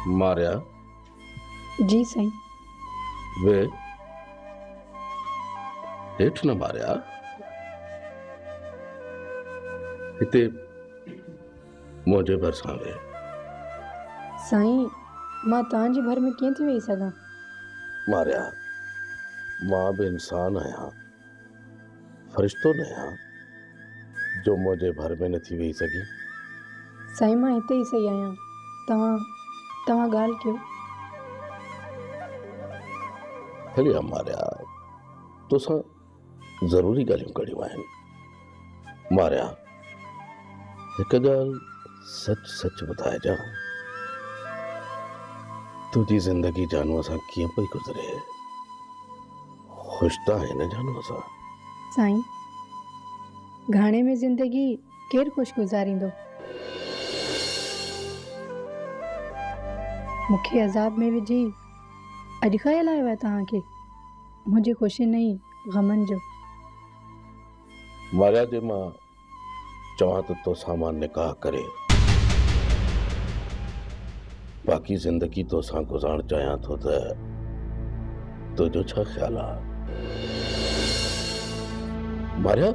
मारिया जी साईं। वे हेठ न मारिया हिते मुझे भरसां वे। साईं मां तव्हांजी भर में कीअं थी वेही सघां? मारिया मां भी इंसान आहियां, फरिश्तो न आहियां जो मुझे भर में नथी वेही सघी। साईं मां हिते ई सही आहियां, तव्हां ॻाल्हि कयो। हलिया मारिया तोसां ज़रूरी ॻाल्हियूं करियूं आहिनि। मारिया हिकु ॻाल्हि सच सच ॿुधाइजां, तुंहिंजी ज़िंदगी जानू असां कीअं पई गुज़रे? ख़ुशि त आहे न जानू असां? साईं घाणे में ज़िंदगी केरु ख़ुशि गुज़ारींदो? मूंखे अज़ाब में विझी अॼु ख़्यालु आयो आहे तव्हांखे मुंहिंजी ख़ुशी नहीं ग़मनि जो? मारिया जे मां चवां त तोसां मां निकाह करे बाक़ी ज़िंदगी तोसां गुज़ारण चाहियां थो त तुंहिंजो छा ख़्यालु आहे? मारिया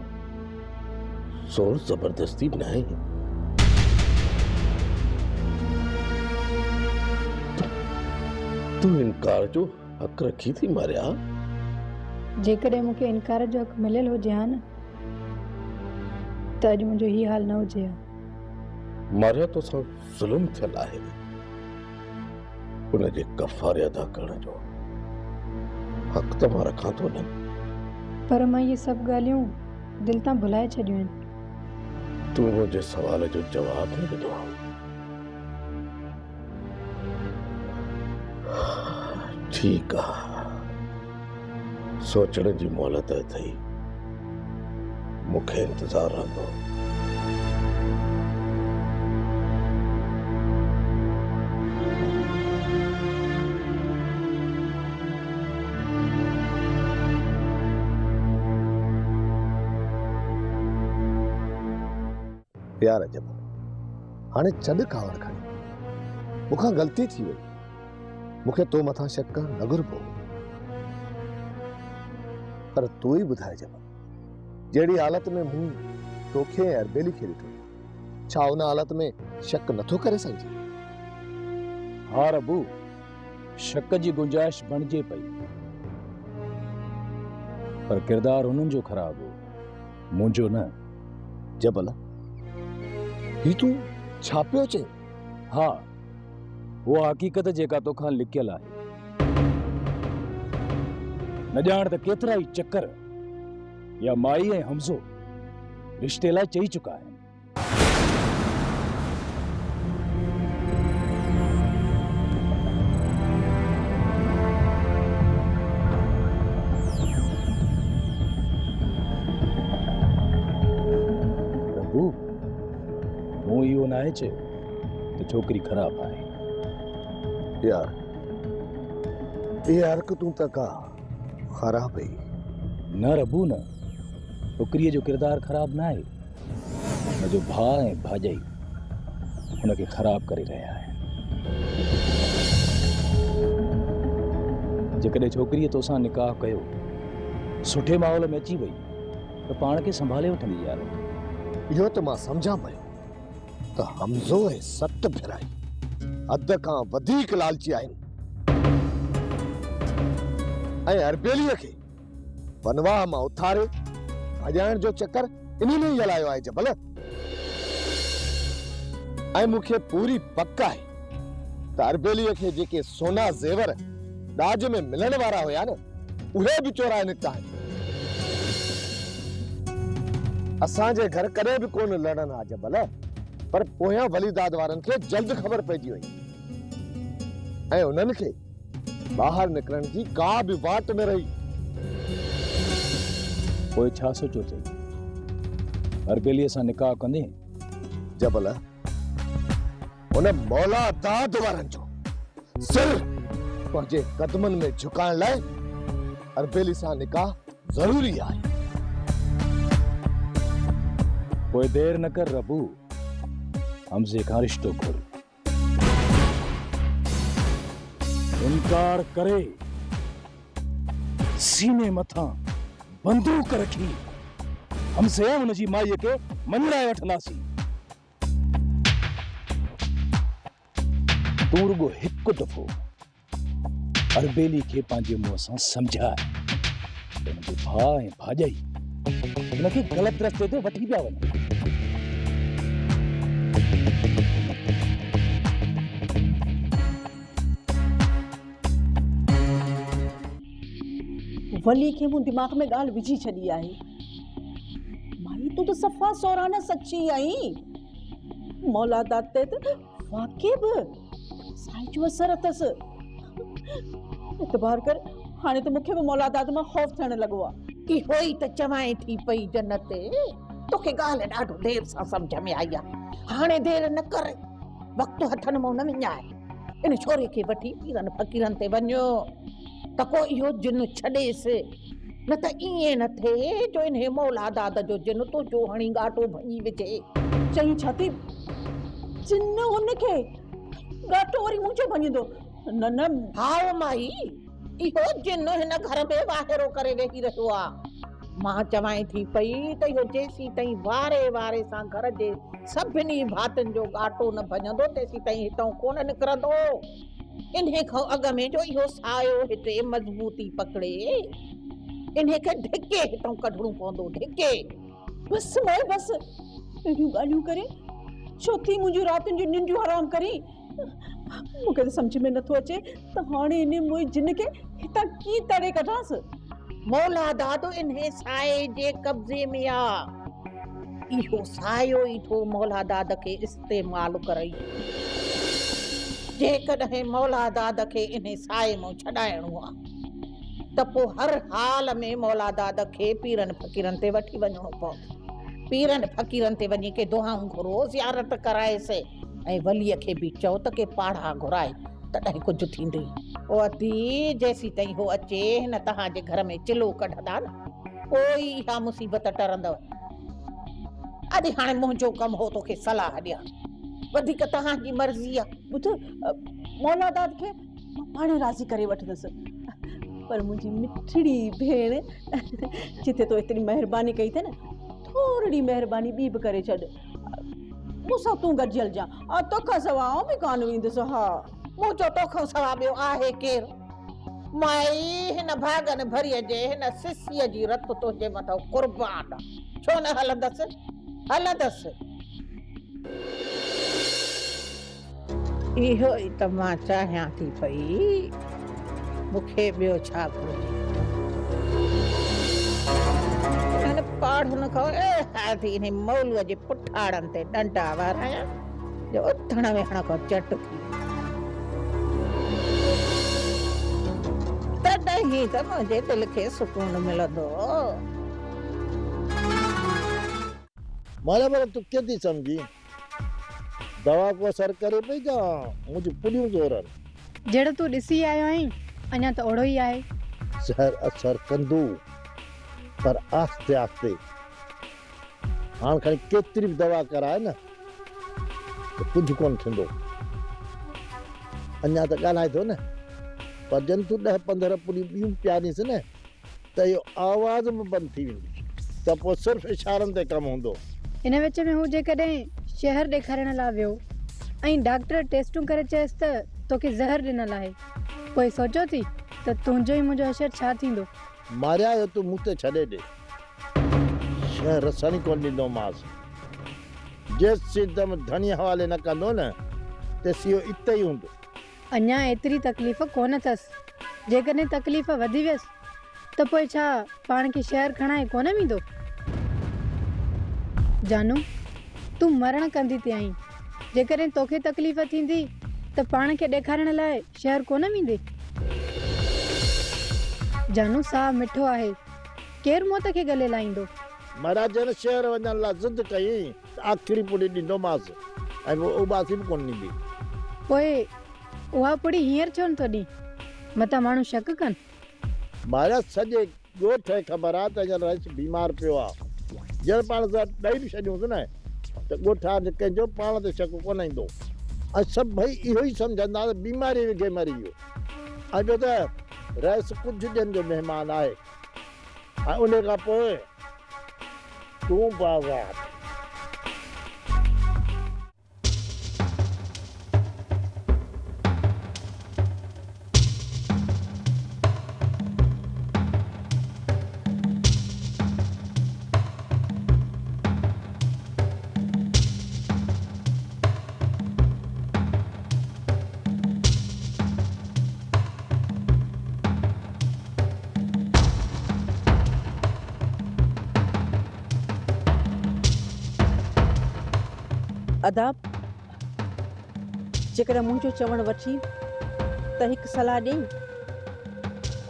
ज़ोर ज़बरदस्ती न आहे। तू इनकार जो हक़ रखी थी मारिया? जेकॾहिं मूंखे इनकार जो हक़ मिलियल हुजे हा न त अॼु मुंहिंजो हीउ हाल न हुजे हा। मारिया तोसां ज़ुल्म थियल आहे, उनजे कफ़ारे अदा करण जो हक़ त मां रखां थो न। पर मां इहे सभु ॻाल्हियूं दिलि तां भुलाए छॾियूं आहिनि। तू मुंहिंजे सवाल जो जवाब न ॾिनो। ठीकु आहे, सोचण जी मोहलत अथई, मूंखे इंतज़ारु रहंदो। यार अजब हाणे छॾ खावण खणी, मूंखां ग़लती थी वई, मूंखे तो मथां शक करणु न घुरिबो। पर तू ई ॿुधाए जब जहिड़ी हालत में मूं तोखे ऐं अरबेली खे ॾिठो, छा उन हालत में शक नथो करे सघिजे? हाँ रबू, शक जी गुंजाइश बणिजे पई, पर किरदार उन्हनि जो ख़राब हो, मुंहिंजो न। जबल ही तू छा पियो चए? हाँ उहा हक़ीक़त जेका तोखां लिकियल आहे। न ॼाण त केतिरा ई चक्कर या माई ऐं हमज़ो रिश्ते लाइ चई चुका आहिनि। रबू मूं इहो न आहे चयो त छोकिरी ख़राब आहे। यार ये हरकतूं त का ख़राब ही न रबू न, छोकिरीअ जो किरदार ख़राब न आहे, हुनजो भाउ ऐं भाॼाई हुनखे ख़राब करे रहिया आहिनि। जेकॾहिं छोकिरीअ तोसां निकाह कयो, सुठे माहौल में अची वई त पाण खे संभाले वठंदी यार। इहो त मां सम्झां पियो त हमज़ो ऐं सत फिराई हद खां वधीक लालची आहिनि ऐं अरबेलीअ खे वनवाह मां उथारे भॼाइण जो चक्कर इन्ही में ई हलायो आहे जबल। ऐं मूंखे पूरी पक आहे त अरबेलीअ खे जेके सोना ज़ेवर ॾाज में मिलण वारा हुया न, उहे बि चोराए निकिता आहिनि। असांजे घर कॾहिं बि कोन लड़नि हा जबल, पर पोयां वलीदाद वारनि खे जल्द ख़बर पइजी वई ऐं उन्हनि खे ॿाहिरि निकिरण जी का बि वाट न रही। पोइ छा सोचो अथई? अरबेलीअ सां निकाह कंदे? जबल उन मौला दाद वारनि जो सिर पंहिंजे कदमनि में झुकाइण लाइ अरबेली सां निकाह ज़रूरी आहे। कोई देर न कर रबू, हमज़े खां रिश्तो खोल। इनकार करे सीने मथा बंदूक रखी हमसे उनजी माईअ के मञाए वठंदासीं। तूं रुगो हिकु दफ़ो अरबेली खे पंहिंजे मुंहं सां सम्झाए त हुनजे भाउ ऐं भाॼाई हुनखे ग़लति रस्ते ते वठी पिया वञनि। वली खे मूं दिमाग़ में ॻाल्हि विझी छॾी आहे। माई तूं त सफ़ा सौराना सची आई। मौलादात ते त वाक़ई बि साईं जो असर अथसि। इतबार कर, हाणे त मूंखे बि मौलादात मां ख़ौफ़ थियण लॻो आहे। इहो ई त चवां थी पई जन्नत, तोखे ॻाल्हि ॾाढो देर सां सम्झ में आई आहे। हाणे देर न कर, वक़्तु हथनि मां न विञाए। इन छोरे खे वठी पीरनि फ़क़ीरनि ते वञो त को इहो जिन छॾेसि, न त ईअं न थिए जो इन मौलादात जो जिन तो जो हणी ॻाटो भञी विझे। चई छा थी जिन हुनखे ॻाटो वरी मुंहिंजो भञींदो? न न हाओ माई, इहो जिन हिन घर में वाहिरो करे वेही रहियो आहे। मां चवां थी पई त इहो जेसीं ताईं वारे वारे सां घर जे सभिनी भातियुनि जो ॻाटो न भञंदो तेसीं ताईं हितां कोन निकिरंदो। इन्हे खां अॻ में जो इहो सायो हिते मज़बूती पकड़े, इन्हे खे ढिके हितां कढणो पवंदो, ढिके। बसि माए बसि, अहिड़ियूं ॻाल्हियूं करे छो थी मुंहिंजूं रातियुनि जूं निंडियूं हराम करी? मूंखे त सम्झ में नथो अचे त हाणे इन मुंहिंजे जिन खे हितां कीअं तड़े कढांसि। मौलादात इन्हे साए जे कब्ज़े में आहे। इहो सायो ई थो मौलादात खे इस्तेमालु करई। जेकॾहिं मौलादात खे इन साए मां छॾाइणो आहे त पोइ हर हाल में मौलादात खे पीरनि फ़क़ीरनि ते वठी वञणो पवंदो। पीरनि फ़क़ीरनि ते वञी के दुआऊं घुरो, ज़ियारत कराएसि ऐं वलीअ खे बि चओ त के पाढ़ा घुराए, तॾहिं कुझु थींदी। ओ अती जेसीं ताईं हो अचे हिन तव्हांजे घर में चिलो कढंदा न, पोइ इहा मुसीबत टरंदव। अॼु हाणे मुंहिंजो कमु हो तोखे सलाह ॾियां, वधीक तव्हांजी मर्ज़ी आहे। ॿुध, मौलादात खे मां पाणे राज़ी करे वठंदसि, पर मुंहिंजी मिठड़ी भेण जिते तो एतिरी महिरबानी कई अथई न, थोरी महिरबानी ॿी बि करे छॾ। मूंसां तूं गॾिजल जा, तोखां सवाइ बि कान वेंदुसि। हा, मुंहिंजो तोखां सवाइ ॿियो आहे केरु? माई हिन भागनि भरीअ जे हिन सिसीअ जी रत तुंहिंजे मथां कुर्बान आहे। छो न हलंदसि? हलंदसि। इहो ई त मां चाहियां थी पई, मूंखे ॿियो छा घुरिजे? पाढ़नि खां इन मौलूअ जे पुठाड़नि ते डंडा वारायां जो उथण वेहण खां चट थी। तॾहिं त मुंहिंजे दिलि खे सुकून मिलंदो। माना तूं कीअं समझी? दवा को असर करे पई जा मुंहिंजी पुलियूं ज़ोरनि? जहिड़ो तूं ॾिसी आयो आहीं अञा त ओड़ो ई आहे। ज़हर असर कंदो, पर आस्ते आस्ते। हाणे खणी केतिरी बि दवा कराए न त कुझु कोन थींदो। अञा त ॻाल्हाए थो न, पर जन तूं 10-15 पुलियूं ॿियूं पियारीसि न त इहो आवाज़ बि बंदि थी वेंदी, त पोइ सिर्फ़ु इशारनि ते कमु हूंदो। इन विच में हू जेकॾहिं शहर ॾेखारण लाइ वियो ऐं डॉक्टर टेस्टूं करे चयसि त तोखे ज़हर ॾिनल आहे, पोइ सोचो थी त तुंहिंजो ई मुंहिंजो असर छा थींदो? मारिया जो तूं मूं ते छॾे ॾे, शहर रसणी कोन ॾींदोमांसि। जेसीं दम धणी हवाले न कंदो न तेसीं इहो इते ई हूंदो। अञा एतिरी तकलीफ़ कोन अथसि। जेकॾहिं तकलीफ़ वधी वियसि त पोइ छा पाण खे शहर खणाए कोन वेंदो? जानू, तूं मरण कंदी थी आहीं। जेकॾहिं तोखे तकलीफ़ थींदी त पाण खे ॾेखारण लाइ शहर कोन वेंदे? जानू, साह मिठो आहे, केरु मौत खे गले लाहींदो? महाराज जन शहर वञण लाइ ज़िद कई त आख़िरी पुड़ी ॾींदोमांसि ऐं पोइ उबासी बि कोन ॾींदी। पोइ उहा पुड़ी हींअर छो नथो ॾी? मतां माण्हू शक कनि। महाराज सॼे ॻोठ खे ख़बर आहे त ॼण रईस बीमार पियो आहे। ॼण पाण सां ॾेई बि छॾियूंसि न त ॻोठा कंहिंजो पाण ते शक कोन ईंदो। ऐं सभु भई इहो ई सम्झंदा त बीमारी खे मरी वियो। अॼु त रहिस कुझु ॾींहंनि जो महिमान आहे ऐं उन खां पोइ तूं बाज़ार। अदाब जेकर मुंहिंजो चवण वठी त हिकु सलाह ॾेई।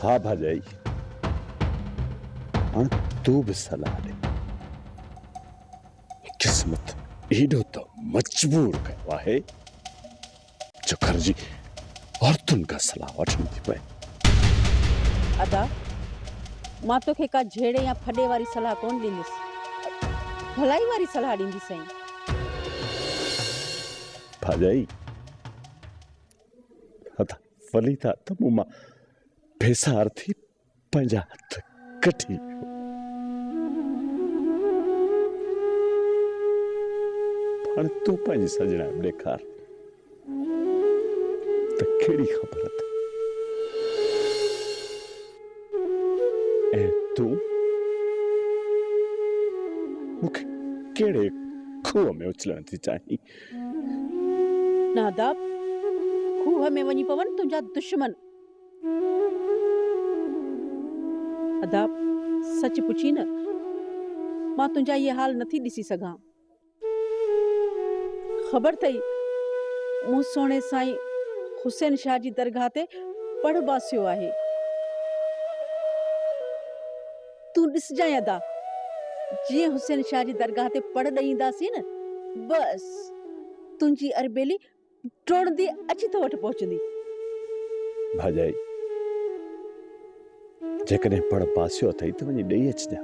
हाँ भाजाई, हाँ तू भी सलाह दे। किस्मत एडो तो मजबूर कयो आहे जो घर जी औरतुनि खां सलाह वठणी थी पए। अदाब मां तोखे का झेड़े या फॾे वारी सलाह कोन ॾींदसि, भलाई वारी सलाह ॾींदी सही। भाजाई हथा फली था त मूं मां बेसार थी पंहिंजा हथ कटी हाणे तूं पंहिंजी सजना ॾेखार त कहिड़ी ख़बर अथई ऐं तूं मूंखे कहिड़े खूह में उछलण थी चाहीं? नादाब खूह में वञी पवन तुंहिंजा दुश्मन। अदाब सच पुछी न, मां तुंहिंजा ये हाल नथी ॾिसी सघां। ख़बर अथई मूं सोणे साईं हुसैन शाह जी दरगाह ते पढ़ बासियो आहे। तूं ॾिसजांइ अदा, जीअं हुसैन शाह जी दरगाह ते पढ़ ॾेई ईंदासीं न, बस तुंहिंजी अरबेली टोड़ंदी अची तो वटि पहुचंदी। भाजाई जेकॾहिं पढ़ पासियो अथई त वञी ॾेई अचिजां,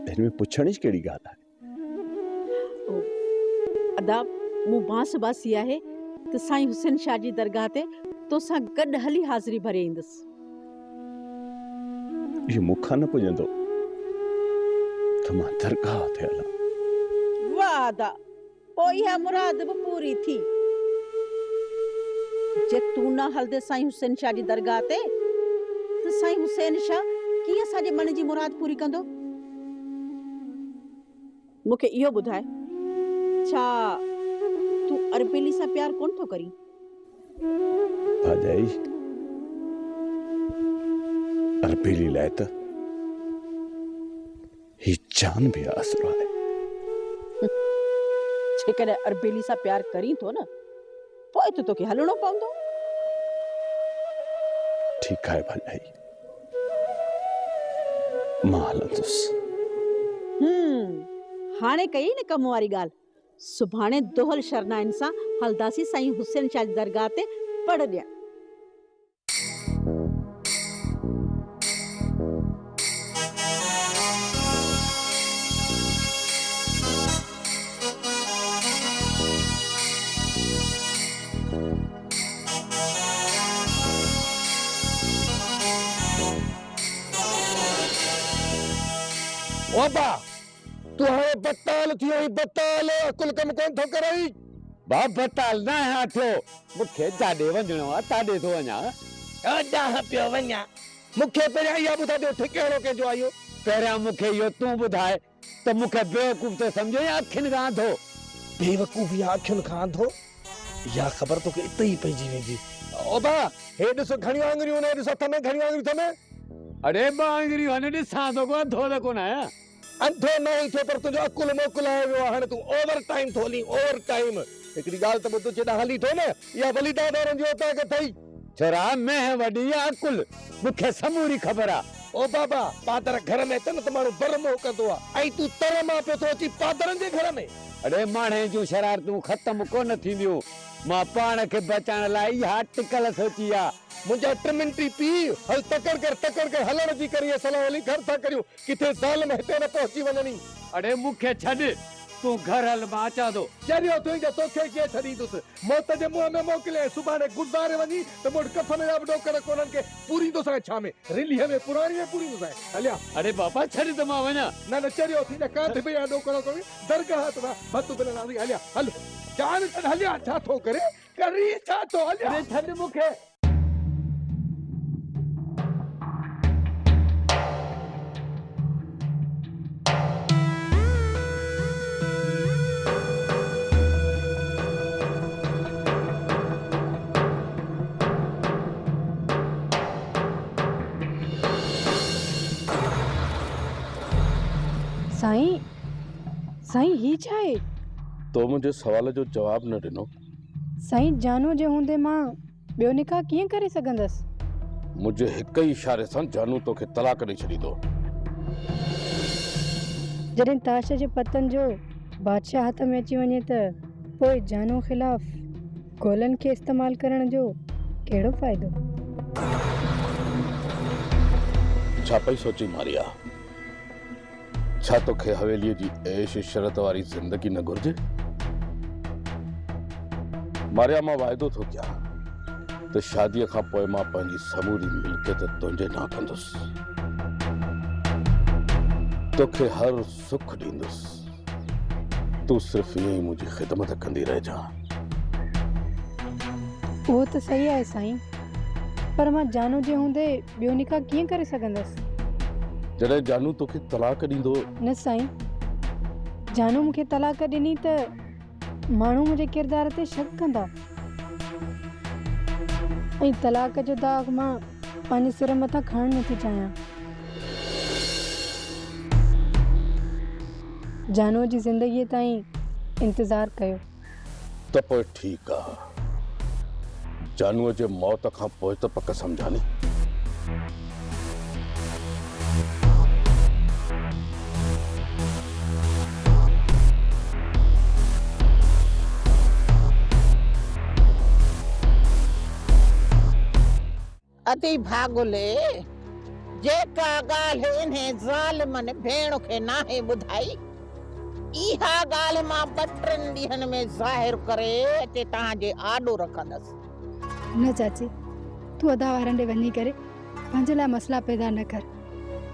हिन में पुछण जी कहिड़ी ॻाल्हि आहे? अदा मूं बांस बासी आहे त साईं हुसैन शाह जी दरगाह ते तोसां गॾु हली हाज़िरी भरे ईंदसि। इहो मूंखां न पुॼंदो त मां दरगाह ते हलां। वाह अदा, पोइ इहा मुराद बि पूरी थी। जे तूं न हलदे साईं हुसैन शाह जी दरगाह ते त साईं हुसैन शाह कीअं असांजे मन जी मुराद पूरी कंदो? मूंखे इहो ॿुधाए, छा तूं अरबेली सां प्यार कोन थो करीं? भाजाई अरबेली लाइ त ही जान भी आसरो आहे। जेकॾहिं अरबेली सां प्यार करीं थो न, पोइ त तोखे हलणो पवंदो। ठीकु आहे भाजाई, मां हलंदुसि। हाणे कई न कम वारी ॻाल्हि, सुभाणे दोहल शरनाइन सां हलदासी साईं हुसैन शाह जी दरगाह ते पढ़ ॾियण। ओबा तू हाणे बत्ताल थी वई, बत्ताल अकुल कम कोन थो करई। बाप बत्ताल ना है थियो, मुखे जाडे वञणो आ, ताडे तो वञा। ॾाह पियो वञा, मूंखे पहिरियां इहा ॿुधाए ॾियो ठिकाणो कंहिंजो आयो। पहिरियां मूंखे इहो तूं ॿुधाए त मूंखे बेवकूफ़ तो सम्झो या अखियुनि खां अंधो? बेवकूफ़ या अखियुनि खां अंधो, इहा ख़बर तोखे इते ई पइजी वेंदी। ओबा हे ॾिसो घणियूं आङुरियूं ने, ॾिसो थमे घणियूं आङुरियूं थमे। अरे बांगरियूं हने ॾिसां तो को अंधो त कोन आहियां। अंधो न ई थियो, पर तुंहिंजो अकुल मोकुल आयो वियो आहे। हाणे तूं ओवर टाइम थो हली, ओवर टाइम। हिकिड़ी ॻाल्हि त ॿुध, जेॾां हली थो न, इहा वलीदाद वारनि जी उतां के थई। छोरा मैं वॾी या अकुल, मूंखे समूरी ख़बर आ। ओ बाबा, पादर घर में अचनि त माण्हू बरमो कंदो आहे, ऐं तूं तर मां पियो थो अची पादरनि जे घर में। अरे माणे जूं शरारतूं ख़त्म कोन थींदियूं, मां पाण खे बचाइण लाइ इहा टिकल सोची आ। मुंहिंजा ट्रिमिंटी पी हल तकड़ कर हलण जी करी सलाह हली घर था करियो, किथे ज़ाल में हिते न पहुची वञणी। अरे मूंखे छॾ, तू घर हल मां अचां थो। चरियो तुंहिंजे तोखे कीअं छॾींदुसि मौत जे मुंहं में मोकिले सुभाणे गुज़ारे वञी त मूं वटि कफन जा बि ॾोकर कोन्हनि के पूरींदोसांइ छा में रिलीअ में पुराणी में पूरींदोसांइ हलिया। अरे बाबा छॾ त मां वञा। न न चरियो थींदा कांध बि ॾोकर कोन्हे दरगाह ते भत बिना हलिया हल जान छॾ हलिया छा थो करे करी छा थो हलिया। अरे छॾ मूंखे। साईं साईं ही छा आहे? तो मुंहिंजे सवाल जो जवाब न ॾिनो। साईं जानू जे हूंदे मां ॿियो निकाह कीअं करे सघंदसि? मुंहिंजे हिक ई इशारे सां जानू तोखे तलाक ॾेई छॾींदो। जॾहिं ताश जे पतनि जो बादशाह हथ में अची वञे त पोइ जानू ख़िलाफ़ गोलनि खे इस्तेमाल करण जो कहिड़ो फ़ाइदो? छा पई सोची मारिया? छा तोखे हवेलीअ जी ऐश शरत वारी ज़िंदगी न घुर्जे? मारिया मां वाइदो थो कयां त शादीअ खां पोइ मां पंहिंजी समूरी मिल्कियत तुंहिंजे नाम कंदुसि। तोखे हर सुख ॾींदुसि। तूं सिर्फ़ ईअं ई मुंहिंजी ख़िदमत कंदी रहिजां। उहो त सही आहे साईं, पर मां जानू जे हूंदे ॿियो निकाह कीअं करे सघंदसि? जॾहिं जानू तोखे तलाक ॾींदो। न साईं, जानू मूंखे तलाक ॾिनी त माण्हू मुंहिंजे किरदार ते शक कंदा ऐं तलाक जो दाग़ मां पंहिंजे सिर मथां खणणु नथी चाहियां। जानूअ जी ज़िंदगीअ ताईं इंतज़ारु कयो। त पोइ ठीकु आहे, जानूअ जे मौत खां पोइ त पक सम्झानी। अति भागुले जेका ॻाल्हि इन्हे ज़ालिमनि भेण खे नाहे ॿुधाई इहा ॻाल्हि मां 2-3 ॾींहंनि में ज़ाहिर करे अचे तव्हांजे आॾो रखंदसि। न चाची, तूं अदा वारनि ॾे वञी करे पंहिंजे लाइ मसला पैदा न कर।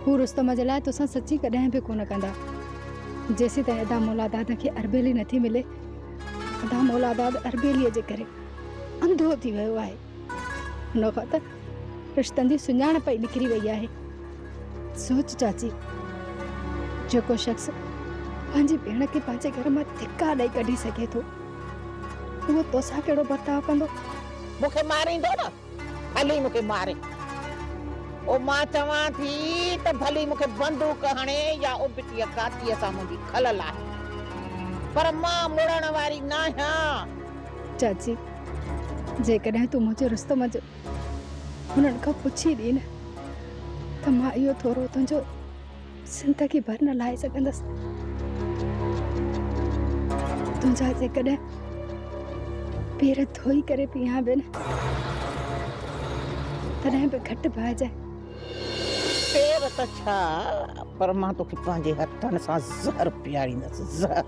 हू रुस्तम जे लाइ तोसां सची कॾहिं बि कोन कंदा। जेसीं ताईं अदा मौलादाद खे अरबेली नथी मिले, अदा मौलादाद अरबेलीअ जे करे अंधो थी वियो आहे। हुन खां त रिश्तनि जी सुञाणप ई निकिरी वई आहे। सोच चाची, जेको शख़्स पंहिंजी भेण खे पंहिंजे घर मां धिका ॾेई कढी सघे थो, उहो तोसां कहिड़ो बर्ताव कंदो? मूंखे मारींदो न, भली मूंखे मारे। ओ मां चवां थी त भली मूंखे बंदूक हणे या उबटीअ कातीअ सां मुंहिंजी खलल आहे, पर मां मुड़ण वारी न आहियां। चाची, जेकॾहिं तूं मुंहिंजे रुस्तम जो हुननि खां पुछी ॾी न त मां इहो थोरो तुंहिंजो ज़िंदगी भर न लाहे सघंदसि। तुंहिंजा जेकॾहिं पेर धोई करे पीआं बि न तॾहिं बि घटि भाइजाए। पेर त छा, पर मां तोखे पंहिंजे हथनि सां ज़हर पीआरींदसि। ज़हर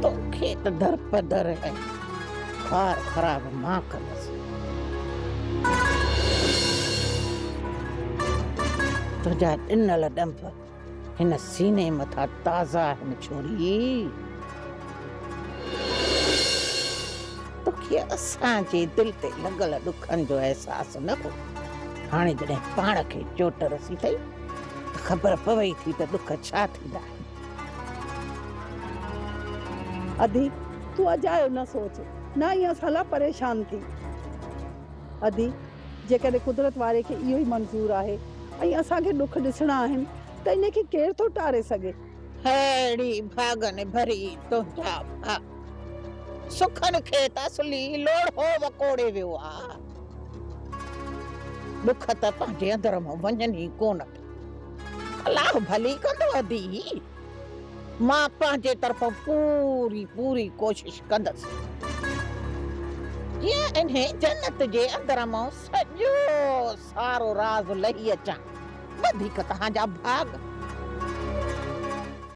तोखे त दर पदर है, खार ख़राब मां कंदसि। तुंहिंजा ॾिनल ॾंभ हिन सीने मथां ताज़ा आहिनि छोरी। तोखे असांजे दिलि ते लॻल ॾुखनि जो अहसासु न हो। हाणे जॾहिं पाण खे चोट रसी अथई त ख़बर पवई थी त ॾुख छा थींदा आहिनि। अदी तू अजायो न सोच, ना ईअं सलाह परेशान थी। अदी जेकॾहिं कुदरत वारे खे इहो ई मंज़ूर आहे ऐं असांखे ॾुख ॾिसणा आहिनि त इनखे केरु थो टारे सघे। अहिड़ी भागन भरी तुंहिंजा भाग सुखनि खे त असली लोढ़ो वकोड़े वियो आहे। ॾुख त पंहिंजे अंदर मां वञनि ई कोन। अलाह भली कंदो अदी, मां पंहिंजे तरफ़ां पूरी पूरी कोशिश कंदसि जीअं इन्हे जन्नत जे अंदर मां सॼो सारो राज़ लही अचां वधीक तव्हांजा भाग